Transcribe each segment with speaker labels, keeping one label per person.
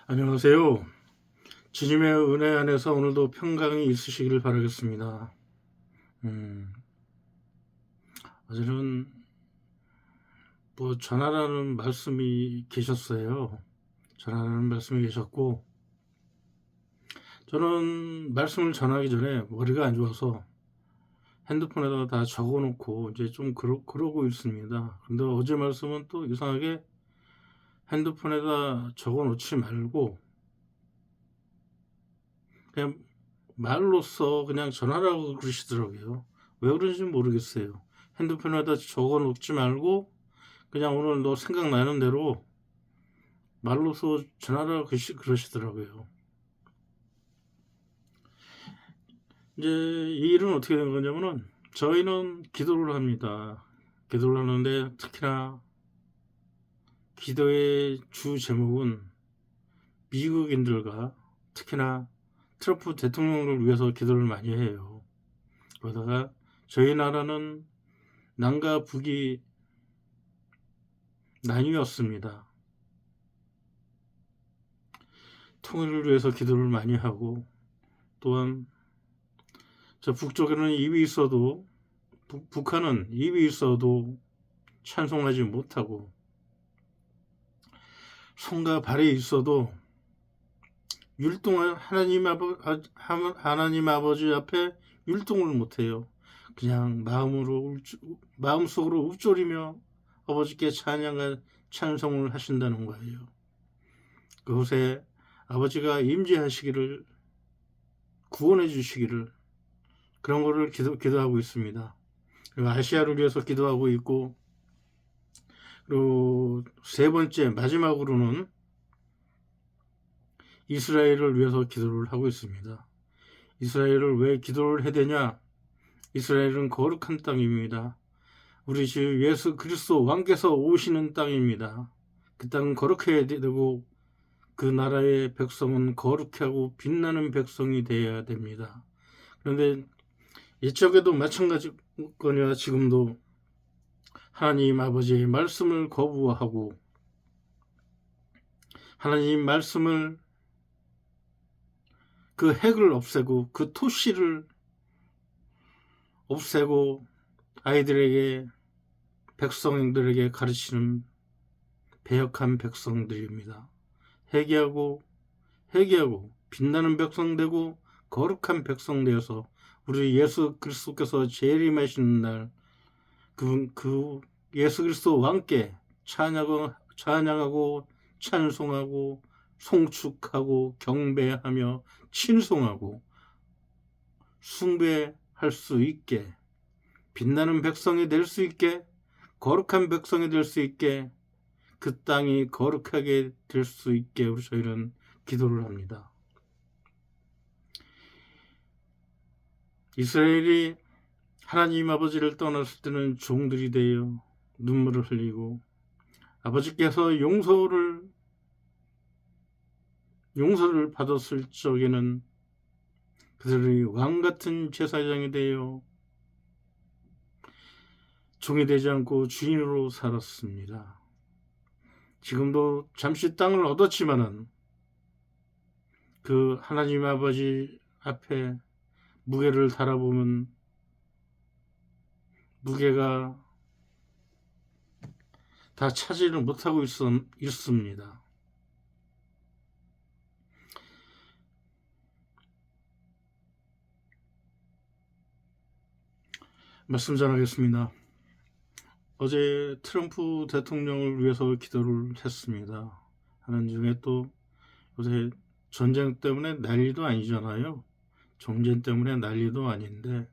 Speaker 1: 안녕하세요. 주님의 은혜 안에서 오늘도 평강이 있으시기를 바라겠습니다. 어제는 전하라는 말씀이 계셨어요. 전하라는 말씀이 계셨고, 저는 말씀을 전하기 전에 머리가 안 좋아서 핸드폰에다가 다 적어놓고 이제 좀 그러고 있습니다. 근데 어제 말씀은 또 이상하게 핸드폰에다 적어놓지 말고 그냥 말로써 그냥 전하라고 그러시더라고요. 왜 그런지 모르겠어요. 핸드폰에다 적어 놓지 말고 그냥 오늘 너 생각나는 대로 말로써 전하라고 그러시더라고요. 이제 이 일은 어떻게 된 거냐면은 저희는 기도를 합니다. 기도를 하는데 특히나 기도의 주 제목은 미국인들과 특히나 트럼프 대통령을 위해서 기도를 많이 해요. 그러다가 저희 나라는 남과 북이 나뉘었습니다. 통일을 위해서 기도를 많이 하고, 또한 저 북쪽에는 입이 있어도 북한은 입이 있어도 찬송하지 못하고, 손과 발이 있어도 율동을 하나님 아버지 앞에 율동을 못해요. 그냥 마음속으로 읊조리며 아버지께 찬송을 하신다는 거예요. 그곳에 아버지가 임재하시기를, 구원해 주시기를, 그런 거를 기도하고 있습니다. 그리고 아시아를 위해서 기도하고 있고, 그리고 세 번째 마지막으로는 이스라엘을 위해서 기도를 하고 있습니다. 이스라엘을 왜 기도를 해야 되냐? 이스라엘은 거룩한 땅입니다. 우리 주 예수 그리스도 왕께서 오시는 땅입니다. 그 땅은 거룩해야 되고 그 나라의 백성은 거룩하고 빛나는 백성이 되어야 됩니다. 그런데 옛적에도 마찬가지거냐, 지금도 하나님 아버지의 말씀을 거부하고 하나님 말씀을, 그 핵을 없애고 그 토시를 없애고 아이들에게, 백성들에게 가르치는 배역한 백성들입니다. 회개하고 빛나는 백성 되고 거룩한 백성 되어서 우리 예수 그리스도께서 재림하시는 날 그 예수 그리스도 왕께 찬양하고 찬송하고 송축하고 경배하며 친송하고 숭배할 수 있게, 빛나는 백성이 될 수 있게, 거룩한 백성이 될 수 있게, 그 땅이 거룩하게 될 수 있게 저희는 기도를 합니다. 이스라엘이 하나님 아버지를 떠났을 때는 종들이 되어 눈물을 흘리고, 아버지께서 용서를 받았을 적에는 그들이 왕같은 제사장이 되어 종이 되지 않고 주인으로 살았습니다. 지금도 잠시 땅을 얻었지만은 그 하나님 아버지 앞에 무게를 달아보면 무게가 다 차지를 못하고 있습니다. 말씀 전하겠습니다. 어제 트럼프 대통령을 위해서 기도를 했습니다. 하는 중에 또 요새 전쟁 때문에 난리도 아니잖아요. 정쟁 때문에 난리도 아닌데,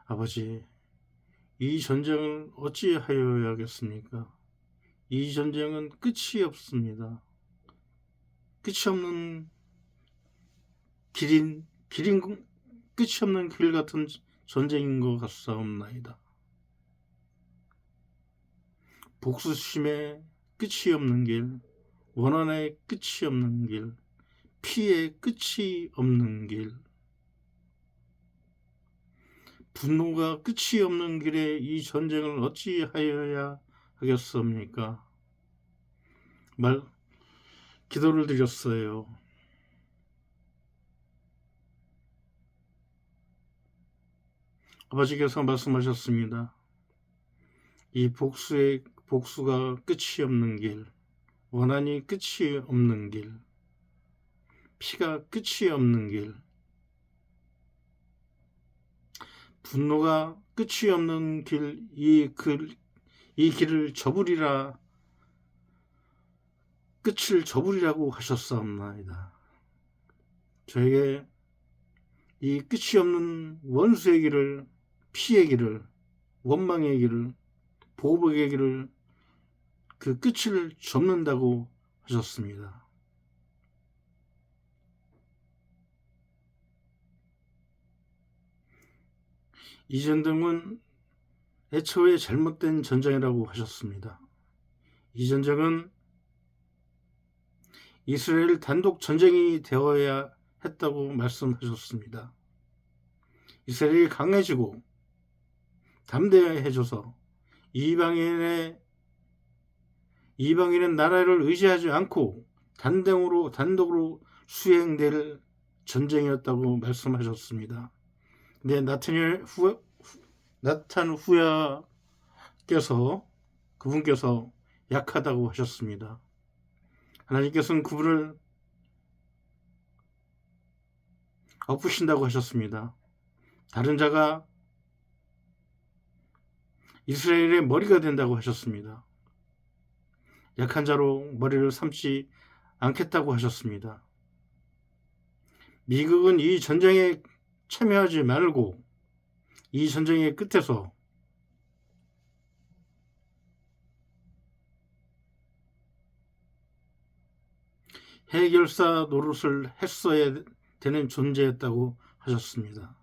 Speaker 1: 아버지, 이 전쟁을 어찌하여야겠습니까? 이 전쟁은 끝이 없습니다. 끝이 없는 끝이 없는 길 같은 전쟁인 것 같사옵나이다. 복수심의 끝이 없는 길, 원한의 끝이 없는 길, 피의 끝이 없는 길, 분노가 끝이 없는 길에 이 전쟁을 어찌하여야 하겠습니까? 기도를 드렸어요. 아버지께서 말씀하셨습니다. 이 복수가 끝이 없는 길, 원한이 끝이 없는 길, 피가 끝이 없는 길, 분노가 끝이 없는 길, 이 길을 접으리라, 끝을 접으리라고 하셨사옵나이다. 저에게 이 끝이 없는 원수의 길을, 피의 길을, 원망의 길을, 보복의 길을, 그 끝을 접는다고 하셨습니다. 이 전쟁은 애초에 잘못된 전쟁이라고 하셨습니다. 이 전쟁은 이스라엘 단독 전쟁이 되어야 했다고 말씀하셨습니다. 이스라엘이 강해지고 담대해져서 이방인의 나라를 의지하지 않고 단독으로 수행될 전쟁이었다고 말씀하셨습니다. 근데 나탄 후야께서 그분께서 약하다고 하셨습니다. 하나님께서는 그분을 엎으신다고 하셨습니다. 다른 자가 이스라엘의 머리가 된다고 하셨습니다. 약한 자로 머리를 삼지 않겠다고 하셨습니다. 미국은 이 전쟁에 참여하지 말고 이 전쟁의 끝에서 해결사 노릇을 했어야 되는 존재였다고 하셨습니다.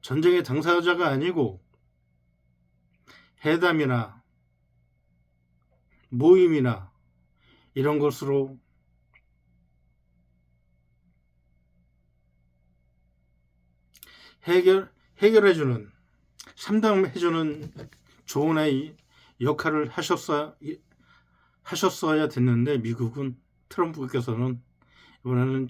Speaker 1: 전쟁의 당사자가 아니고 회담이나 모임이나 이런 것으로 해결해주는, 상담해주는 조언의 역할을 하셨어야 됐는데, 미국은, 트럼프께서는 이번에는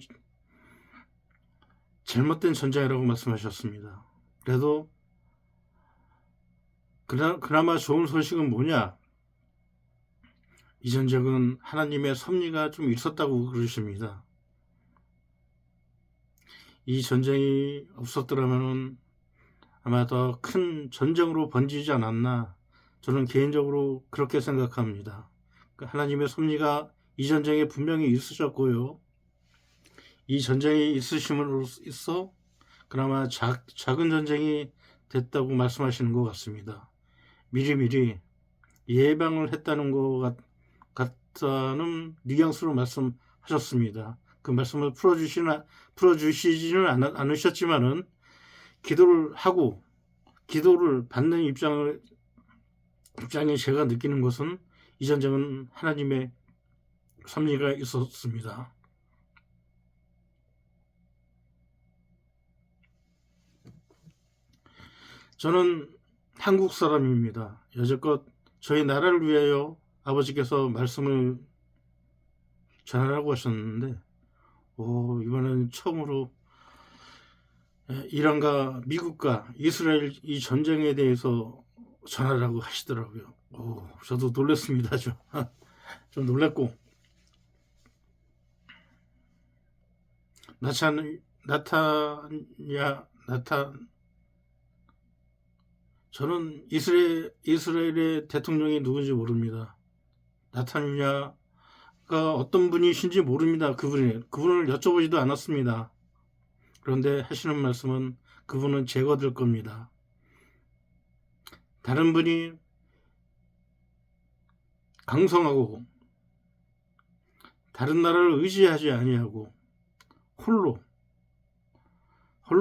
Speaker 1: 잘못된 전쟁이라고 말씀하셨습니다. 그래도 그나마 좋은 소식은 뭐냐? 이 전쟁은 하나님의 섭리가 좀 있었다고 그러십니다. 이 전쟁이 없었더라면 아마 더 큰 전쟁으로 번지지 않았나, 저는 개인적으로 그렇게 생각합니다. 하나님의 섭리가 이 전쟁에 분명히 있으셨고요. 이 전쟁이 있으심으로써 그나마 작은 전쟁이 됐다고 말씀하시는 것 같습니다. 미리미리 예방을 했다는 것 같다는 뉘앙스로 말씀하셨습니다. 그 말씀을 풀어주시지는 않으셨지만은, 기도를 하고 기도를 받는 입장에 제가 느끼는 것은 이 전쟁은 하나님의 섭리가 있었습니다. 저는 한국 사람입니다. 여지껏 저희 나라를 위하여 아버지께서 말씀을 전하라고 하셨는데, 이번에는 처음으로 이란과 미국과 이스라엘 이 전쟁에 대해서 전하라고 하시더라고요. 저도 놀랐습니다. 좀 놀랐고, 저는 이스라엘의 대통령이 누군지 모릅니다. 나타냐가 어떤 분이신지 모릅니다. 그분을 여쭤보지도 않았습니다. 그런데 하시는 말씀은 그분은 제거될 겁니다. 다른 분이 강성하고 다른 나라를 의지하지 아니하고 홀로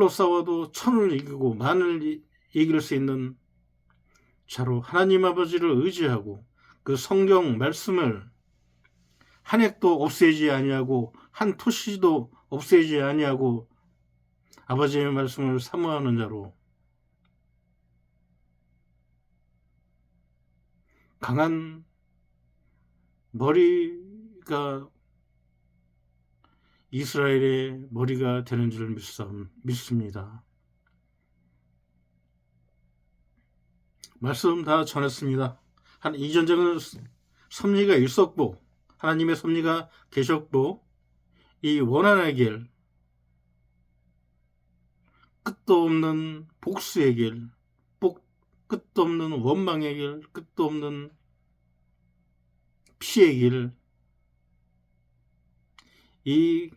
Speaker 1: 싸워도 천을 이기고 만을 이길 수 있는 자로 하나님 아버지를 의지하고 그 성경 말씀을 한 획도 없애지 아니하고 한 토시도 없애지 아니하고 아버지의 말씀을 사모하는 자로 강한 머리가 이스라엘의 머리가 되는 줄 믿습니다. 말씀 다 전했습니다. 이 전쟁은 섭리가 있었고 하나님의 섭리가 계셨고 이 원한의 길, 끝도 없는 복수의 길, 끝도 없는 원망의 길, 끝도 없는 피의 길, 이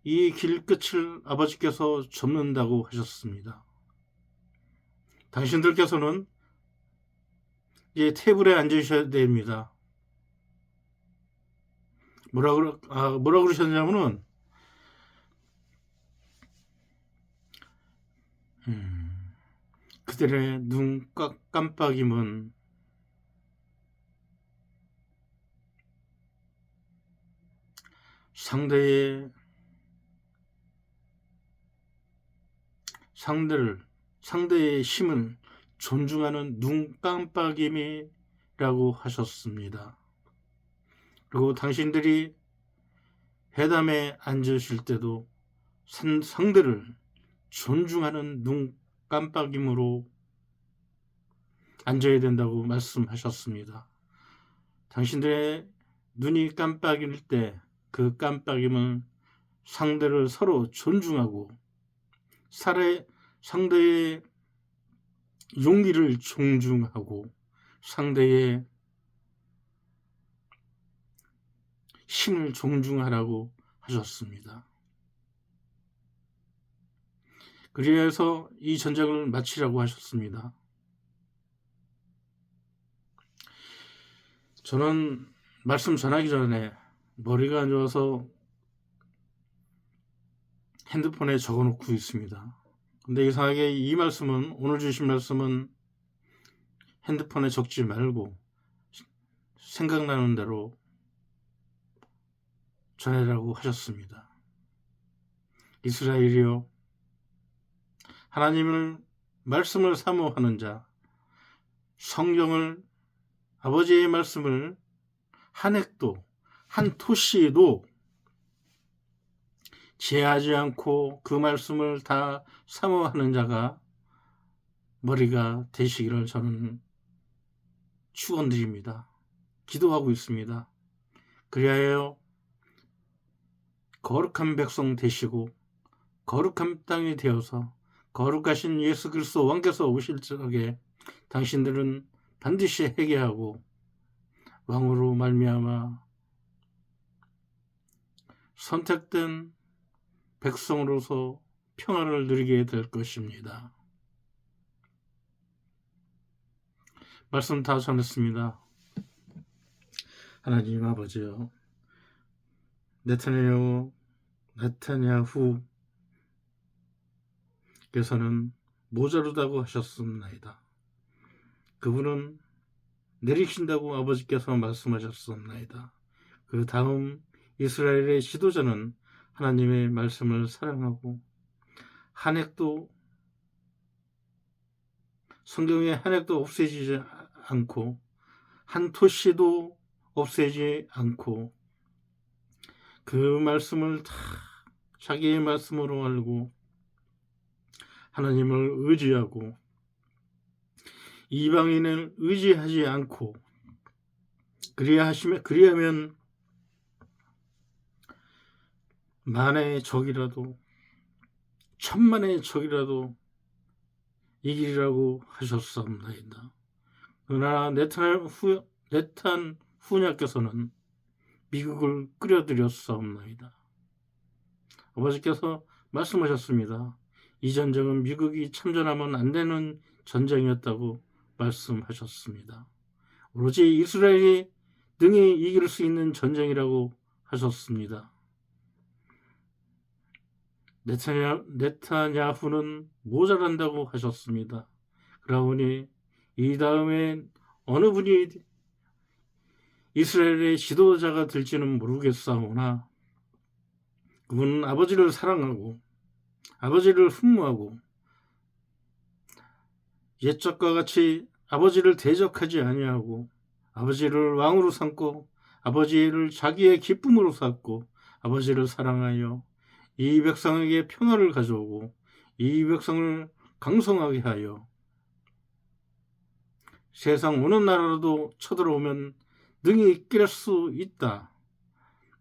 Speaker 1: 길 끝을 아버지께서 접는다고 하셨습니다. 당신들께서는 이제 테이블에 앉으셔야 됩니다. 뭐라 그러셨냐면은 그들의 눈 깜빡임은 상대의 힘을 존중하는 눈 깜빡임이라고 하셨습니다. 그리고 당신들이 회담에 앉으실 때도 상대를 존중하는 눈 깜빡임으로 앉아야 된다고 말씀하셨습니다. 당신들의 눈이 깜빡일 때 그 깜빡임은 상대를 서로 존중하고 상대의 용기를 존중하고 상대의 힘을 존중하라고 하셨습니다. 그래서 이 전쟁을 마치라고 하셨습니다. 저는 말씀 전하기 전에 머리가 안 좋아서 핸드폰에 적어놓고 있습니다. 근데 이상하게 오늘 주신 말씀은 핸드폰에 적지 말고 생각나는 대로 전해라고 하셨습니다. 이스라엘이여, 하나님을 말씀을 사모하는 자, 성경을, 아버지의 말씀을 한 획도 한 토시도 제하지 않고 그 말씀을 다 사모하는 자가 머리가 되시기를 저는 축원드립니다. 기도하고 있습니다. 그리하여 거룩한 백성 되시고 거룩한 땅이 되어서 거룩하신 예수 그리스도 왕께서 오실 적에 당신들은 반드시 회개하고 왕으로 말미암아 선택된 백성으로서 평안을 누리게 될 것입니다. 말씀 다 전했습니다. 하나님 아버지여, 네타냐후께서는 모자르다고 하셨습니다. 그분은 내리신다고 아버지께서 말씀하셨습니다. 그 다음 이스라엘의 지도자는 하나님의 말씀을 사랑하고 한 획도 성경의 한 획도 없애지지 않고 한 토시도 없애지 않고 그 말씀을 다 자기의 말씀으로 알고 하나님을 의지하고 이방인을 의지하지 않고 그리하면 만의 적이라도 천만의 적이라도 이기리라고 하셨사옵나이다. 그러나 네탄 후냐께서는 미국을 끌어들였사옵나이다. 아버지께서 말씀하셨습니다. 이 전쟁은 미국이 참전하면 안 되는 전쟁이었다고 말씀하셨습니다. 오로지 이스라엘이 능히 이길 수 있는 전쟁이라고 하셨습니다. 네타냐후는 모자란다고 하셨습니다. 그러니 이 다음에 어느 분이 이스라엘의 지도자가 될지는 모르겠사오나 그분은 아버지를 사랑하고 아버지를 흠모하고 옛적과 같이 아버지를 대적하지 아니하고 아버지를 왕으로 삼고 아버지를 자기의 기쁨으로 삼고 아버지를 사랑하여 이 백성에게 평화를 가져오고 이 백성을 강성하게 하여 세상 어느 나라라도 쳐들어오면 능히 깰 수 있다.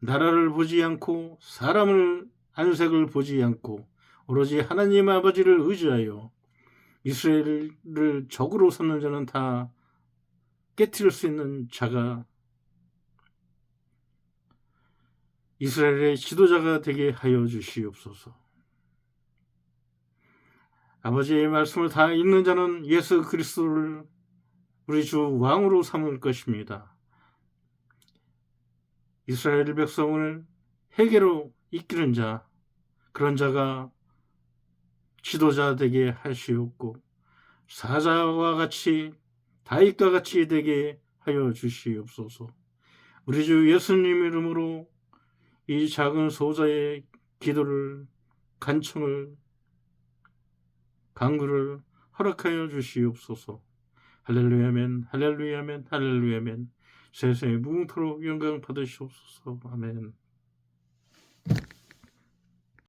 Speaker 1: 나라를 보지 않고 사람을 안색을 보지 않고 오로지 하나님 아버지를 의지하여 이스라엘을 적으로 삼는 자는 다 깨뜨릴 수 있는 자가 이스라엘의 지도자가 되게 하여 주시옵소서. 아버지의 말씀을 다 읽는 자는 예수 그리스도를 우리 주 왕으로 삼을 것입니다. 이스라엘 백성을 회개로 이끄는 자, 그런 자가 지도자 되게 하시옵고 사자와 같이 다윗과 같이 되게 하여 주시옵소서. 우리 주 예수님 이름으로 이 작은 소자의 기도를 간청을 간구를 허락하여 주시옵소서. 할렐루야 아멘, 할렐루야 아멘, 할렐루야 아멘. 세상에 무궁토록 영광 받으시옵소서. 아멘.